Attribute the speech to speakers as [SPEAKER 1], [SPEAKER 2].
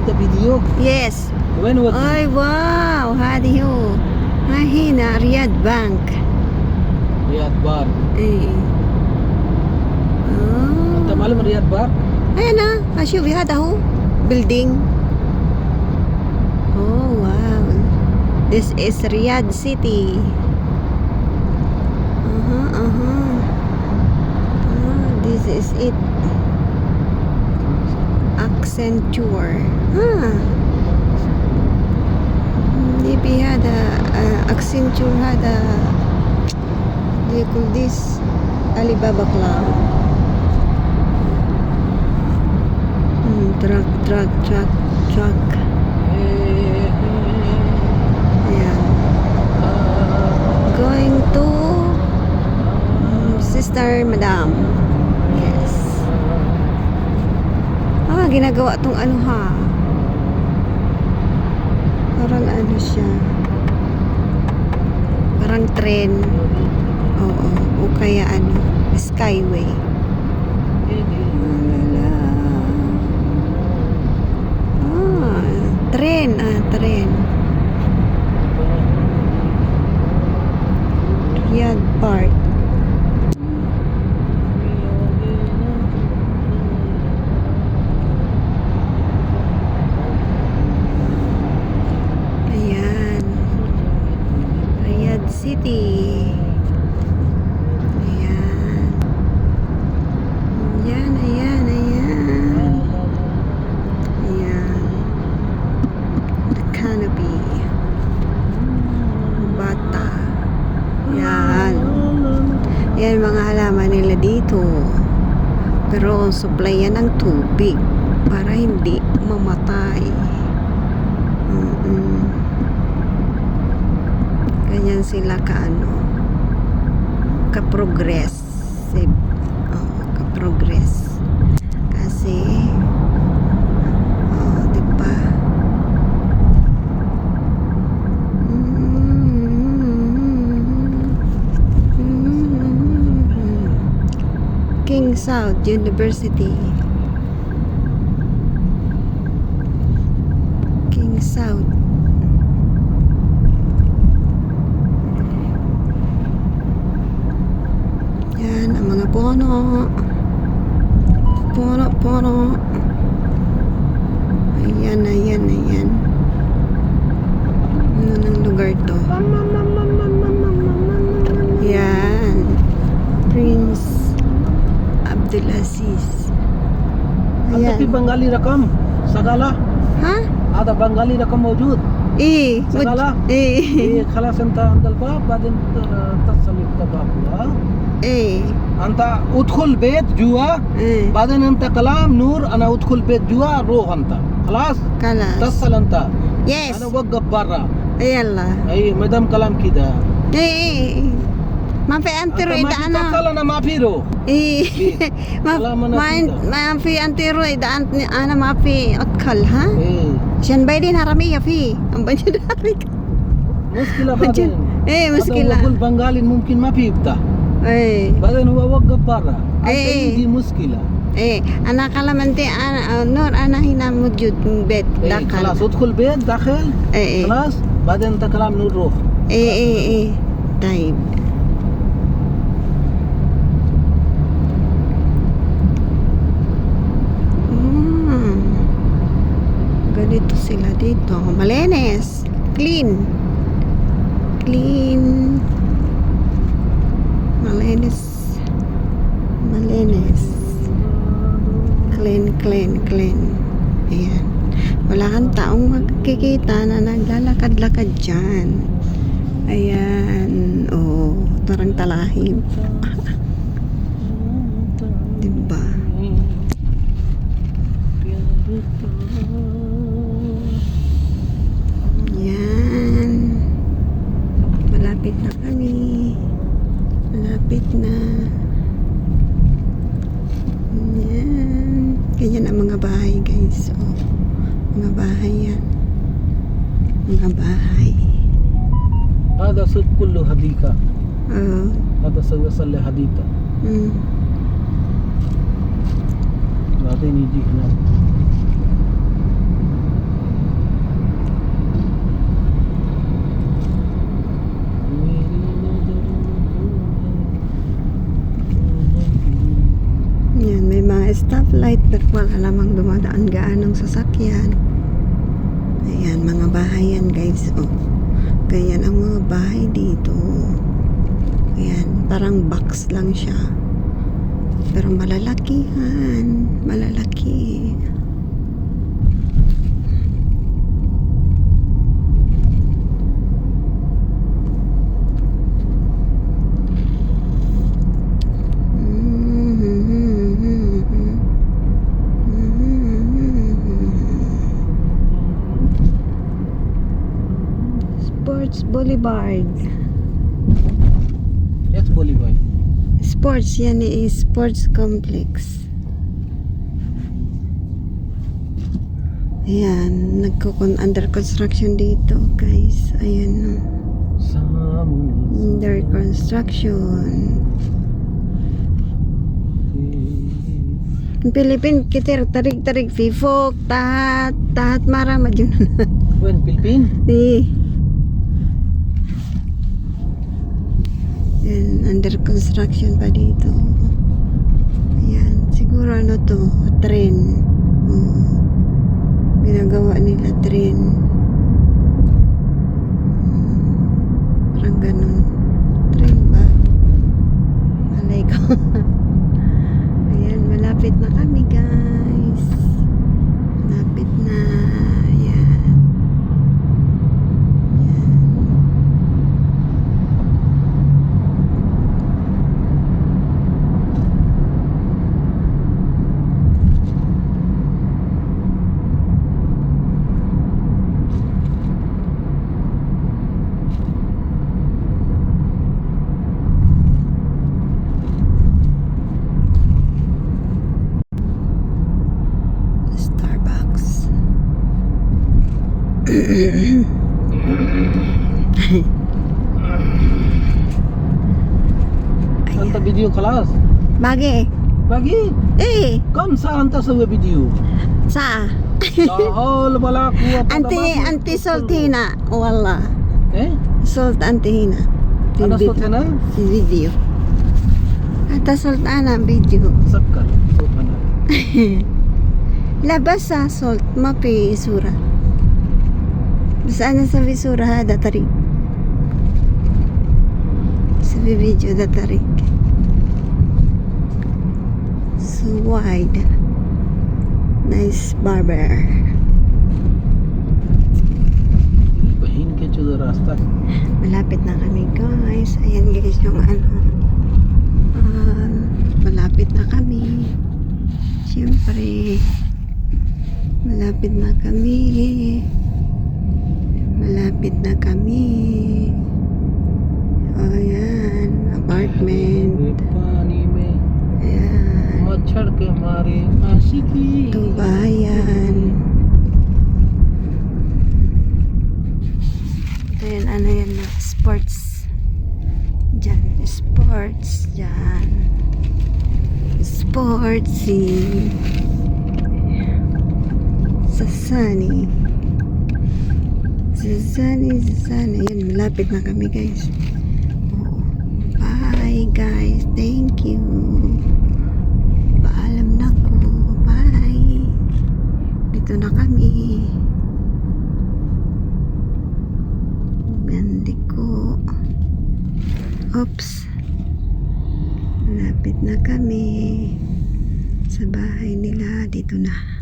[SPEAKER 1] the video?
[SPEAKER 2] Yes.
[SPEAKER 1] When was
[SPEAKER 2] Ay, wow. هذه هو. ها هنا رياض بانك.
[SPEAKER 1] Riyadh Park.
[SPEAKER 2] ايه.
[SPEAKER 1] أنت معلم Riyadh Park?
[SPEAKER 2] هنا شوفي هذا هو building. Oh wow. This is Riyadh City. This is it. Accenture. maybe هذا Accenture هذا they call this Alibaba Cloud. Truck. Ayan. Going to Sister Madam. Yes. Ginagawa tong ano ha. Parang ano siya. Parang tren. Oo. O kaya ano. Skyway. Tren. Riyadh Park. Ayan. Riyadh City. Ayan. The canopy. Bata. Yan mga halaman nila dito. Pero supply yan ng tubig para hindi mamatay. Ganyan sila ka-progressive. Ka-progress. Kasi diba? King South University. King South. Yan ang mga puno. Ayan. Ano ng lugar to? Yan. Prince Abdulaziz.
[SPEAKER 1] أنت في بنغالي رقم سقالة؟
[SPEAKER 2] ها؟
[SPEAKER 1] هذا بنغالي رقم موجود؟
[SPEAKER 2] ايه
[SPEAKER 1] سقالة؟
[SPEAKER 2] ايه
[SPEAKER 1] خلاص أنت عند الباب بعدين تصل الباب
[SPEAKER 2] ايه
[SPEAKER 1] أنت ادخل بيت جوا بعدين أنت كلام نور أنا ادخل بيت جوا روح أنت خلاص تصل أنت
[SPEAKER 2] يس
[SPEAKER 1] أنا وقف برا
[SPEAKER 2] يلا
[SPEAKER 1] أي مدام كلام كده
[SPEAKER 2] ايه ما في انترو اذا انا
[SPEAKER 1] تصل أنا ما في روح
[SPEAKER 2] ايه ما في انترو اذا انا ما في ادخل ها عشان بايدين حرامية فيه
[SPEAKER 1] مشكلة بعدين
[SPEAKER 2] ايه مشكلة
[SPEAKER 1] هذا بنغالي ممكن ما في يفتح
[SPEAKER 2] ايه
[SPEAKER 1] بعدين هو وقف برا
[SPEAKER 2] ايه
[SPEAKER 1] دي مشكلة
[SPEAKER 2] ايه انا كلمنتي انا نور انا هنا موجود بيت داخل
[SPEAKER 1] خلاص ادخل بيت داخل
[SPEAKER 2] ايه
[SPEAKER 1] خلاص بعدين انت كلام نور روح
[SPEAKER 2] ايه طيب ganito sila dito. Malinis. Clean. Malinis. Clean. Ayan. Wala kang taong magkikita na naglalakad-lakad dyan. Ayan. Parang talahib. Diba? Yan. Malapit na kami. Malapit na. Yan. Ganyan ang mga bahay, guys. Mga bahay yan. Mga bahay.
[SPEAKER 1] هذا سوق كله حديقة. هذا وصل لحديقة. بعدين يجي هنا.
[SPEAKER 2] stoplight pero wala lamang dumadaan gaanong sasakyan. Ayan, mga bahay yan guys. Oh. Ganyan ang mga bahay dito. Ayan, parang box lang siya. Pero malalakihan. Malalaki. Sports Boulevard.
[SPEAKER 1] Yes, Boulevard.
[SPEAKER 2] Sports, yan is sports complex. Ayan, under construction dito, guys. Ayan, no. Under construction. Ang Pilipin, kitir, tarig-tarig, fifok, tahat marama dyan.
[SPEAKER 1] When Philippine?
[SPEAKER 2] Di. Ayan, under construction pa dito. Ayan, siguro ano to, train. Oo. Ginagawa nila train. Parang ganun. Train ba? Malay ko. Ayan, malapit na kami guys. Malapit na. Ayan. Starbucks.
[SPEAKER 1] अंत वीडियो खलास
[SPEAKER 2] Bagi.
[SPEAKER 1] बाकी
[SPEAKER 2] Eh,
[SPEAKER 1] कौन सा अंत सब video
[SPEAKER 2] sa?
[SPEAKER 1] Lahaul वाला कुआ
[SPEAKER 2] Anti salt hina. Wala.
[SPEAKER 1] eh
[SPEAKER 2] Salt anti hina.
[SPEAKER 1] ada सोच है ना
[SPEAKER 2] Video. Ata salt ana video.
[SPEAKER 1] सब कर सोच है ना
[SPEAKER 2] Labas sa salt mapi isura. Basta na sa visura ha datarig. Sa video datarig. So wide. Nice barber.
[SPEAKER 1] बहन के जो रास्ता
[SPEAKER 2] Malapit na kami guys. Ayan guys yung ano. Malapit na kami. Siyempre. Malapit na kami. Malapit na kami. Ayan. Apartment.
[SPEAKER 1] पानी में
[SPEAKER 2] Ayan.
[SPEAKER 1] मच्छर के मारे आशिकी
[SPEAKER 2] Ito bayan. Ayan, ano yan na? Sports. Diyan. Sports. Diyan. Sportsy. Sasani. Sasani. Ayan, malapit na kami guys. Oo. Bye guys. Thank you. Paalam na ko. Bye. Dito na kami. Gandi ko. Oops. Malapit na kami. Sa bahay nila. Dito na.